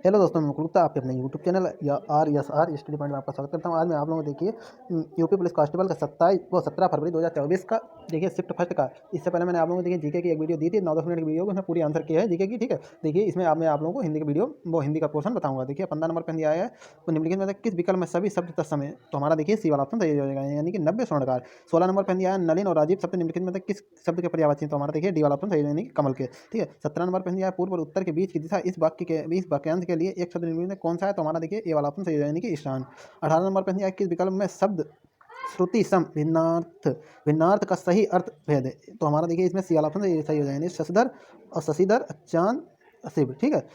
Hello दोस्तों, मैं मुकुल गुप्ता आपके अपने यूट्यूब चैनल या R S R study point में आपका स्वागत करता हूं। आज मैं आप लोगों को देखिए यूपी पुलिस कांस्टेबल का 17 फरवरी 2024 का देखिए शिफ्ट फर्स्ट का। इससे पहले मैंने आप लोगों को देखिए जीके की एक वीडियो दी थी 9-10 मिनट की वीडियो, उसमें पूरी आंसर किया है जीके की। ठीक है, देखिए इसमें मैं आप लोगों को हिंदी की वीडियो वो हिंदी का पोर्शन बताऊंगा। देखिए 15 नंबर पर दिया है तो निम्नलिखित में से किस विकल्प में सभी शब्द तत्समय, तो हमारा देखिए सी वाला ऑप्शन सही हो जाएगा, यानी कि 90 स्वर्णकार। 16 नंबर पर दिया है नलिन और राजीव शब्द निम्नलिखित में से किस शब्द के पर्यायवाची, तो हमारा देखिए डी वाला ऑप्शन सही हो जाएगा, यानी कि कमल के। ठीक है, 17 नंबर पर दिया है पूर्व और उत्तर के बीच की दिशा इस वाक्य के इस वाक्यांश के लिए एक शब्द निम्नलिखित में कौन सा है, तो हमारा देखिए ए वाला ऑप्शन सही हो जाएगा, यानी कि ईशान। 18 नंबर पर दिया है किस विकल्प में शब्द श्रुति सम भिन्नार्थ का सही अर्थ भेद है, तो हमारा देखिए इसमें सी वाला ऑप्शन सही हो जाएगा, यानी शशधर और शशिधर चांद शिव। ठीक है,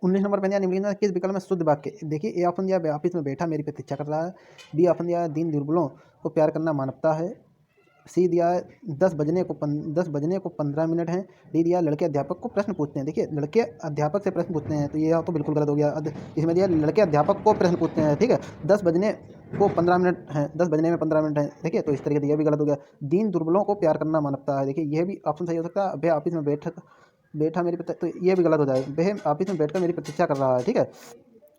19 नंबर पर दिया निम्नलिखित में किस विकल्प में शुद्ध वाक्य, देखिए ए ऑप्शन दिया ऑफिस में बैठा मेरी प्रतीक्षा कर रहा है। बी ऑप्शन दिया है दीन दुर्बलों को प्यार करना मानवता है। सी दिया है 10 बजने को 15 मिनट हैं। डी दिया लड़के अध्यापक को प्रश्न पूछते हैं, देखिए लड़के अध्यापक से प्रश्न पूछते हैं, तो ये तो बिल्कुल गलत हो गया। इसमें दिया लड़के अध्यापक को प्रश्न पूछते हैं। ठीक है, 10 बजने को 15 मिनट हैं, 10 बजने में 15 मिनट हैं, देखिए तो इस तरीके से यह भी गलत हो गया। दीन दुर्बलों को प्यार करना मानवता है, देखिए यह भी ऑप्शन सही हो सकता है। वह ऑफिस में बैठा मेरी तो ये भी गलत हो जाएगा, वह ऑफिस में बैठकर मेरी प्रतीक्षा कर रहा है। ठीक है,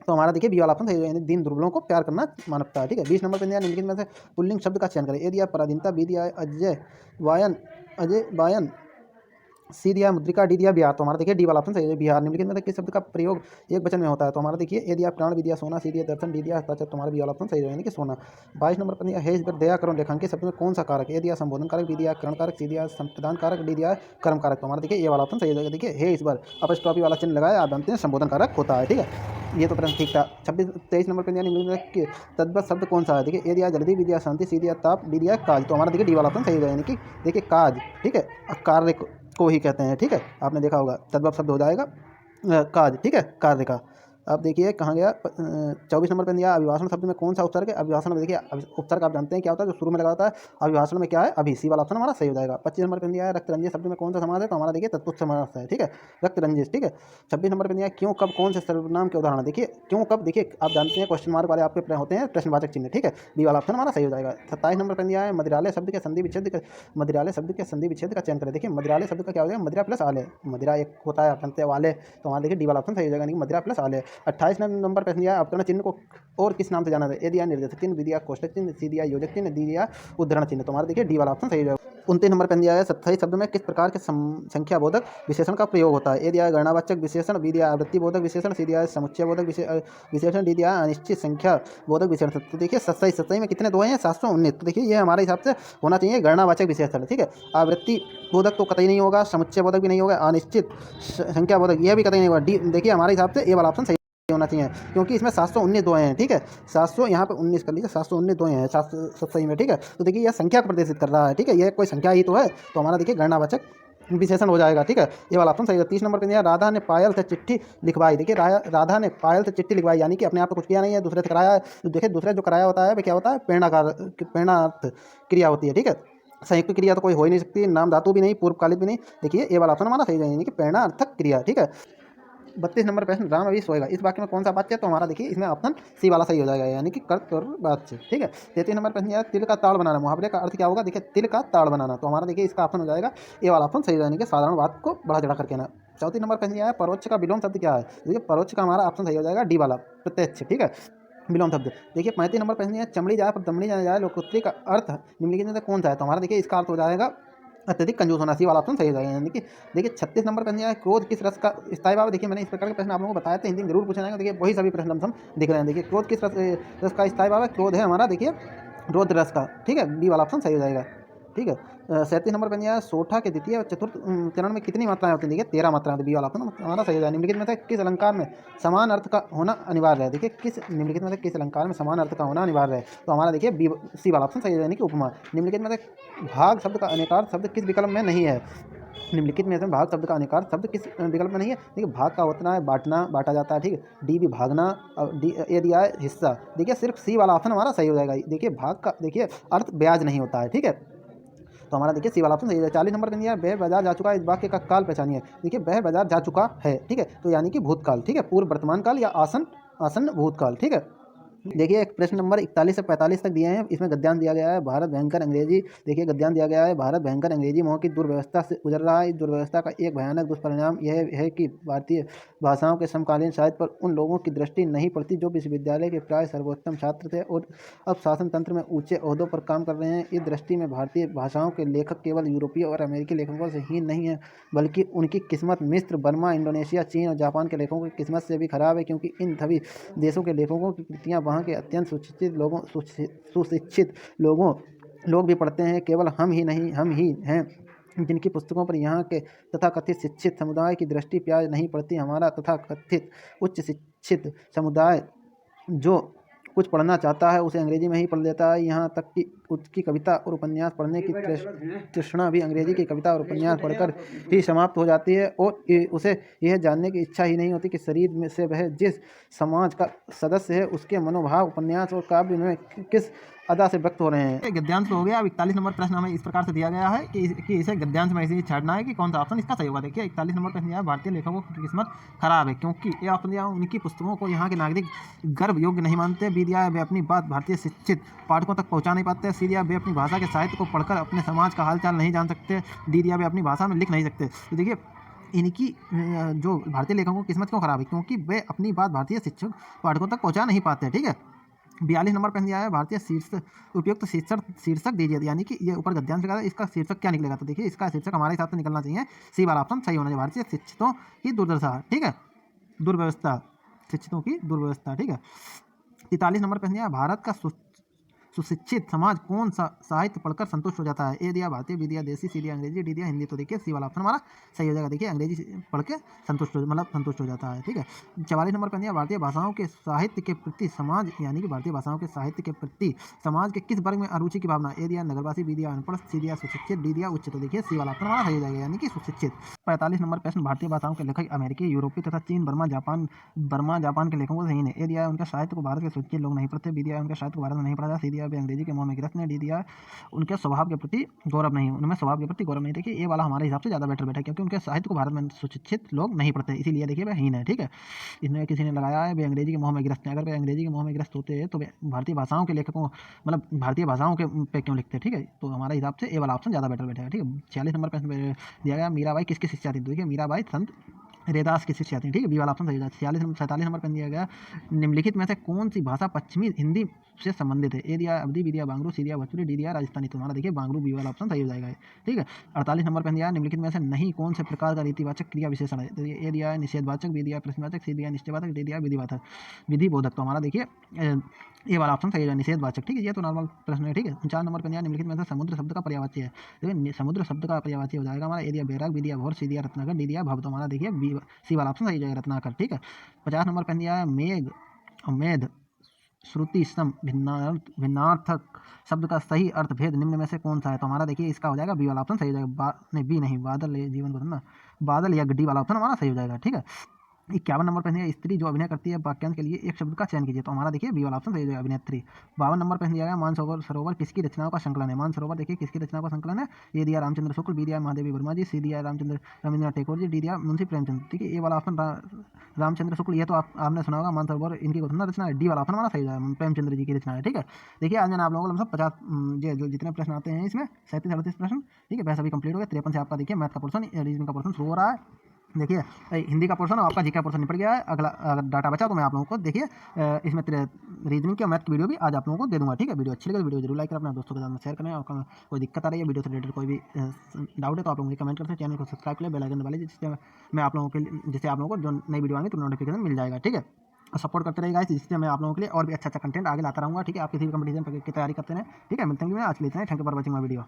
तो हमारा देखिए बी वाला ऑप्शन सही है, यानी दीन दुर्बलों को प्यार करना मानवता है। ठीक है, 20 नंबर पर दिया निम्नलिखित में से पुल्लिंग शब्द का चयन करें। ए दिया पराधीनता, बी दिया अजय वायन, सी दिया मुद्रिका, डी दिया बिहार, तो हमारा देखिए डी वाला ऑप्शन सही है, बिहार। निम्नलिखित में से किस शब्द का प्रयोग एक वचन में होता है, तो हमारा देखिए ए दिया प्राण, बी दिया सोना, सी दिया दर्शन, डी दिया हस्ताक्षर, तो हमारा बी वाला ऑप्शन सही है, यानी कि सोना। 22 नंबर पर दिया है इस पर दया करो रेखांकित शब्द में कौन सा कारक, ए दिया संबोधन कारक, बी दिया करण कारक, सी दिया संप्रदान कारक, डी दिया कर्म कारक, तो हमारा देखिए ये वाला ऑप्शन सही है। देखिए है इस बार अपस्ट्रॉफी वाला चिन्ह लगाया, आप जानते हैं संबोधन कारक होता है। ठीक है, ये तो प्रश्न ठीक था। 23 नंबर पर दिया निम्नलिखित में तद्भव शब्द कौन सा है, देखिए ए दिया जल्दी, बी दिया शांति, सी दिया ताप, डी दिया काज, तो हमारा देखिए डी वाला ऑप्शन सही है, यानी कि देखिए काज। ठीक है, कार्य को ही कहते हैं। ठीक है, आपने देखा होगा तद्भव शब्द हो जाएगा काज। ठीक है, कार्य का। अब देखिए कहाँ गया 24 नंबर पर दिया अभिभाषण शब्द में कौन सा उपसर्ग है। अभिभाषण में देखिए उपसर्ग आप जानते हैं क्या होता है, जो शुरू में लगा होता है। अभिभाषण में क्या है, अभी, सी वाला ऑप्शन हमारा सही हो जाएगा। 25 नंबर पर दिया है रक्त रंजित शब्द में कौन सा समास है, तो हमारा देखिए तत्पुरुष समास है। ठीक है, रक्त रंजित। ठीक है, 26 नंबर पर दिया क्यों कब कौन से सर्वनाम के उदाहरण, देखिए क्यों कब, देखिए आप जानते हैं क्वेश्चन मार्क वाले आपके होते हैं प्रश्नवाचक चिन्ह। ठीक है, बी वाला ऑप्शन हमारा सही हो जाएगा। 27 नंबर पर दिया है मदिरालय शब्द के संधि विच्छेद का चयन करें। देखिए मदिरालय शब्द का क्या हो जाएगा, मदिरा प्लस आले, मदिरा एक होता है आप जानते हैं वाले, तो हमारा देखिए डी वाला ऑप्शन सही हो जाएगा, यानी कि मदिरा प्लस आले। 28 नंबर पर दिया अवतरण चिन्ह को और किस नाम से जाना है, ए दिया निर्देशक चिन्ह, बी दिया कोष्टक चिन्ह, सी दिया योजक चिन्ह, डी दिया उद्धरण चिन्ह, तो हमारा देखिए डी वाला ऑप्शन सही हो जाएगा। 29 नंबर पर दिया है सत्ताई शब्द में किस प्रकार के संख्याबोधक विशेषण का प्रयोग होता है, ए दिया गणनावाचक विशेषण, बी दिया आवृत्ति बोधक विशेषण, सी दिया समुच्चय बोधक विशेषण, डी दिया अनिश्चित संख्या बोधक विशेषण। तो देखिए सत्ताई में कितने दो हैं, 719, तो देखिए ये हमारे हिसाब से होना चाहिए गणनावाचक विशेषण। ठीक है, आवृत्ति बोधक तो कतई नहीं होगा, समुच्चय बोधक भी नहीं होगा, अनिश्चित संख्या बोधक यह भी कतई नहीं होगा। डी देखिए हमारे हिसाब से ए वाला ऑप्शन सही होना चाहिए, क्योंकि इसमें 719 दो हैं। ठीक है, 700 यहाँ पे 19 कर लीजिए, 719 दो हैं 727 में। ठीक है, तो देखिए यह संख्या को प्रदर्शित कर रहा है। ठीक है, यह कोई संख्या ही तो है, तो हमारा देखिए गणनावाचक विशेषण हो जाएगा। ठीक है, ये वाला ऑप्शन सही है। 30 नंबर पे दिया राधा ने पायल से चिट्ठी लिखवाई, देखिए राधा ने पायल से चिट्ठी लिखवाई, यानी कि अपने आप तो कुछ किया नहीं है, दूसरे से कराया है। तो देखिए दूसरे जो कराया होता है वह क्या होता है, प्रेरणार्थ क्रिया होती है। ठीक है, संयुक्त क्रिया तो कोई हो ही नहीं सकती, नाम धातु भी नहीं, पूर्वकालिक भी नहीं, देखिए ये वाला ऑप्शन हमारा सही है, यानी कि प्रेरणार्थक क्रिया। ठीक है, 32 नंबर प्रश्न राम अभी सोएगा, इस वाक्य में कौन सा वाक्य है, तो हमारा देखिए इसमें ऑप्शन सी वाला सही हो जाएगा, यानी कि कर्त और बातचीत। ठीक है, 33 नंबर प्रश्न यह तिल का ताड़ बनाना, मुहावरे का अर्थ क्या होगा, देखिए तिल का ताड़ बनाना, तो हमारा देखिए इसका ऑप्शन हो जाएगा ए वाला ऑप्शन सही हो जाएगा, यानी कि साधारण बात को बढ़ा चढ़ा करके ना। 34 नंबर प्रश्न यह है परोक्ष का विलोम शब्द क्या है, देखिए परोक्ष का हमारा ऑप्शन सही हो जाएगा डी वाला प्रत्यक्ष। ठीक है, विलोम शब्द। देखिए 35 नंबर प्रश्न है चमड़ी जाए पर दमड़ी जाए लोकोत्तरी का अर्थ निम्नलिखित में से कौन सा है, तो हमारा देखिए इसका अर्थ हो जाएगा अत्यधिक कंजूस होना, सी वाला ऑप्शन सही हो जाएगा, यानी कि देखिए 36 नंबर प्रश्न है क्रोध किस रस का स्थायी भाव, देखिए मैंने इस प्रकार के प्रश्न आप लोगों को बताया थे, हिंदी में जरूर पूछा जाएगा। देखिए वही सभी प्रश्न हम दिख रहे हैं। देखिए क्रोध किस रस का स्थायी भाव है, क्रोध है हमारा देखिए रौद्र रस का। ठीक है, बी वाला ऑप्शन सही हो जाएगा। ठीक है, 37 नंबर पर दिया सोठा के द्वितीय और चतुर्थ चरण में कितनी मात्राएं होती हैं, देखिए 13 मात्राएं, बी वाला ऑप्शन हमारा सही हो जाएगा। निम्नलिखित में से किस अलंकार में समान अर्थ का होना अनिवार्य है, देखिए निम्नलिखित में से किस अलंकार में समान अर्थ का होना अनिवार्य है, तो हमारा देखिए बी सी वाला ऑप्शन सही हो जाएगा, यानी कि उपमा। निम्नलिखित में से भाग शब्द का अनेकार शब्द किस विकल्प में नहीं है, निम्नलिखित में से भाग शब्द का अनेकार शब्द किस विकल्प में नहीं है, देखिए भाग का होता है बांटना, बांटा जाता है। ठीक है, डी भी भागना, और डी ए दिया है हिस्सा, देखिए सिर्फ सी वाला ऑप्शन हमारा सही हो जाएगा। देखिए भाग का देखिए अर्थ ब्याज नहीं होता है। ठीक है, तो हमारा देखिए सी वाला ऑप्शन सही है। 40 नंबर पे दिया वह बाजार जा चुका है, इस वाक्य का काल पहचानिए, देखिए वह बाजार जा चुका है। ठीक है, तो यानी कि भूतकाल। ठीक है, पूर्व वर्तमान काल या आसन भूतकाल। ठीक है, देखिए प्रश्न नंबर 41 से 45 तक दिए हैं, इसमें गद्यांश दिया गया है भारत भयंकर अंग्रेजी। देखिए गद्यांश दिया गया है भारत भयंकर अंग्रेजी मोह की दुर्व्यवस्था से गुजर रहा है। इस दुर्व्यवस्था का एक भयानक दुष्परिणाम यह है कि भारतीय भाषाओं के समकालीन साहित्य पर उन लोगों की दृष्टि नहीं पड़ती जो विश्वविद्यालय के प्राय सर्वोत्तम छात्र थे और अब शासन तंत्र में ऊंचे ओहदों पर काम कर रहे हैं। इस दृष्टि में भारतीय भाषाओं के लेखक केवल यूरोपीय और अमेरिकी लेखकों से ही नहीं है, बल्कि उनकी किस्मत मिस्र, बर्मा, इंडोनेशिया, चीन और जापान के लेखकों की किस्मत से भी खराब है, क्योंकि इन सभी देशों के लेखकों की कृतियाँ वहाँ के अत्यंत सुशिक्षित लोग भी पढ़ते हैं। केवल हम ही हैं जिनकी पुस्तकों पर यहाँ के तथाकथित शिक्षित समुदाय की दृष्टि प्याज नहीं पड़ती। हमारा तथाकथित उच्च शिक्षित समुदाय जो कुछ पढ़ना चाहता है उसे अंग्रेजी में ही पढ़ लेता है। यहाँ तक कि उसकी कविता और उपन्यास पढ़ने की तृष्णा भी अंग्रेजी की कविता और उपन्यास पढ़कर ही समाप्त हो जाती है और उसे यह जानने की इच्छा ही नहीं होती कि शरीर में से वह जिस समाज का सदस्य है उसके मनोभाव उपन्यास और काव्य में किस अदा से व्यक्त हो रहे हैं। गद्यांश हो गया। अब 41 नंबर प्रश्न हमें इस प्रकार से दिया गया है कि इसे गद्यांश में इसे छाड़ना है कि कौन सा ऑप्शन इसका सही होगा। देखिए 41 नंबर प्रश्न दिया है भारतीय लेखकों की किस्मत खराब है, क्योंकि ये ऑप्शन दिया उनकी पुस्तकों को यहाँ के नागरिक गर्व योग्य नहीं मानते। बी दिया है वे अपनी बात भारतीय शिक्षित पाठकों तक पहुँचा नहीं पाते। सी दिया वे अपनी भाषा के साहित्य को पढ़कर अपने समाज का हालचाल नहीं जान सकते। डी दिया वे अपनी भाषा में लिख नहीं सकते। तो देखिए इनकी जो भारतीय लेखकों की किस्मत क्यों खराब है, क्योंकि वे अपनी बात भारतीय शिक्षक पाठकों तक पहुँचा नहीं पाते। ठीक है। 42 नंबर प्रश्न दिया है भारतीय उपयुक्त शीर्षक दीजिए, यानी कि ये ऊपर गद्यांश का इसका शीर्षक क्या निकलेगा। तो देखिए इसका शीर्षक हमारे हिसाब से निकलना चाहिए सी वाला ऑप्शन सही होना चाहिए, भारतीय शिक्षितों की दुर्दशा। ठीक है, दुर्व्यवस्था, शिक्षितों की दुर्व्यवस्था। ठीक है। 43 नंबर प्रश्न दिया भारत का सुशिक्षित समाज कौन सा साहित्य पढ़कर संतुष्ट हो जाता है। ए दिया भारतीय, बी दिया देसी, सी दिया अंग्रेजी, डी दिया हिंदी। तो देखिए सी वाला ऑप्शन हमारा सही हो जाएगा। देखिए अंग्रेजी पढ़ के संतुष्ट हो जाता है। ठीक है। 44 नंबर पर दिया भारतीय भाषाओं के साहित्य के प्रति समाज, यानी कि भारतीय भाषाओं के साहित्य के प्रति समाज के किस वर्ग में अरुचि की भावना। ए दिया नगरवासी, बी दिया अनपढ़, सी दिया सुशिक्षित, डी दिया उच्च। तो देखिए सी वाला ऑप्शन हमारा सही हो जाएगा, यानी कि सुशिक्षित। 45 नंबर प्रश्न भारतीय भाषाओं के लेखक अमेरिकी, यूरोपीय तथा चीन, बर्मा, जापान के लेखकों से ही नहीं। ए दिया उनका साहित्य को भारत के शिक्षित लोग नहीं पढ़ते। बी दिया उनका साहित्य को भारत में नहीं पढ़ा। सी दिया वे अंग्रेजी के मोह में गिरफ्त ने। डी दिया उनके स्वभाव के प्रति गौरव नहीं, उनमें स्वभाव के प्रति गौरव नहीं। देखिए ये वाला हमारे हिसाब से ज़्यादा बेटर बैठा है, क्योंकि उनके साहित्य को भारत में सुशिक्षित लोग नहीं पढ़ते, इसीलिए देखिए वह हीन है। ठीक है। इसमें किसी ने लगाया है वे अंग्रेजी के मोह में गिरफ्त हैं। अगर वे अंग्रेजी के मोह में गिरफ्त होते हैं तो वे भारतीय भाषाओं के लेखकों, मतलब भारतीय भाषाओं के पे क्यों लिखते हैं। ठीक है। तो हमारे हिसाब से ये वाला ऑप्शन ज़्यादा बेटर बैठेगा। ठीक है। 46 नंबर प्रश्न दिया गया मीराबाई किसकी शिष्या थी। देखिए मीराबाई संत रेदास की शिष्या थी। ठीक है। बी वाला ऑप्शन सही है। 47 नंबर पर दिया गया निम्नलिखित में से कौन सी भाषा पश्चिमी हिंदी से संबंधित है। ए दिया अवधी, बी दिया बांग्लू, सी दिया भोजपुरी, डी दिया राजस्थानी। तो हमारा देखिए बांग्लू, बी वाला ऑप्शन सही हो जाएगा। ठीक है। 48 नंबर पर दिया निम्नलिखित में से नहीं कौन से प्रकार का रीतिवाचक क्रिया विशेषण है। तो ए दिया निषेधवाचक, बी दिया प्रश्नवाचक, सी दिया निश्चयवाचक, डी दिया विधि बोधक। तो हमारा देखिए ये वाला ऑप्शन सही है, निषेधवाचक। ठीक है। ये तो नॉर्मल प्रश्न है। ठीक है। 49 नंबर पर दिया निम्नलिखित में से समुद्र शब्द का पर्यायवाची है। देखिए समुद्र शब्द का पर्यायवाची हो जाएगा हमारा ए दिया बैराग, बी दिया भोर, सी दिया रत्नाकर, डी दिया भव। तो हमारा देखिए बी सी वाला ऑप्शन सही जाएगा, रत्नाकर। ठीक है। 50 नंबर पर दिया है मेघ मेध श्रुति सम भिन्नार्थक शब्द का सही अर्थ भेद निम्न में से कौन सा है। तो हमारा देखिए इसका हो जाएगा बी वाला ऑप्शन सही हो जाएगा। नहीं बी नहीं, बादल जीवन बदलना, बादल या डी वाला ऑप्शन हमारा सही हो जाएगा। ठीक है। 51 नंबर पर है स्त्री जो अभिनय करती है वाक्यांश के लिए एक शब्द का चयन कीजिए। तो हमारा देखिए बी वाला ऑप्शन सही हो जाएगा, अभिनेत्री। 52 नंबर पर दिया गया मानसरोवर किसकी रचनाओं का संकलन है। मानसरोवर देखिए किसकी रचनाओं का संकलन है। ये दिया रामचंद्र शुक्ल, बी दिया महादेवी वर्मा जी, सी दिया रविंद्रनाथ टैगोर जी, डी दिया मुंशी प्रेमचंद। ठीक है। ये वाला ऑप्शन रामचंद्र शुक्ल, ये तो आपने सुना होगा मानसरोवर इनकी रचना है। डी वाला ऑप्शन हमारा सही हो जाएगा, प्रेमचंद्र जी की रचना है। ठीक है। देखिए आज मैंने आप लोगों को लगभग 50 जो जितने प्रश्न आते हैं इसमें 37-38 प्रश्न, ठीक है, वह सभी कंप्लीट हो गए। 53 से आपका देखिए मैथ का पोर्सन, रीजनिंग का पोर्सन शुरू हो रहा है। देखिए हिंदी का पोर्शन और आपका जीके का पोर्शन निपट गया है। अगला अगर डाटा बचा तो मैं आप लोगों को देखिए इसमें रीजनिंग की और मैथ की वीडियो भी आज आप लोगों को दे दूंगा। ठीक है। वीडियो अच्छी लगे वीडियो जरूर लाइक करें, अपने दोस्तों के साथ शेयर करें, और कोई दिक्कत आ रही है वीडियो से रिलेटेड कोई भी डाउट है तो आप लोगों को कमेंट करते हैं। चैनल को सब्सक्राइब करें, बेल आइकन दबा लीजिए, जिससे मैं आप लोगों के जिससे आप लोगों को जो नई वीडियो आएंगे तो नोटिफिकेशन मिल जाएगा। ठीक है। और सपोर्ट करते रहेगा, जिससे मैं आप लोगों के लिए और भी अच्छा कंटेंट आगे लाता रहूँगा। ठीक है। आप किसी भी कंपटीशन की तैयारी करते हैं। ठीक है। मिलते हैं आज के लिए इतना ही। Thank you for watching my video.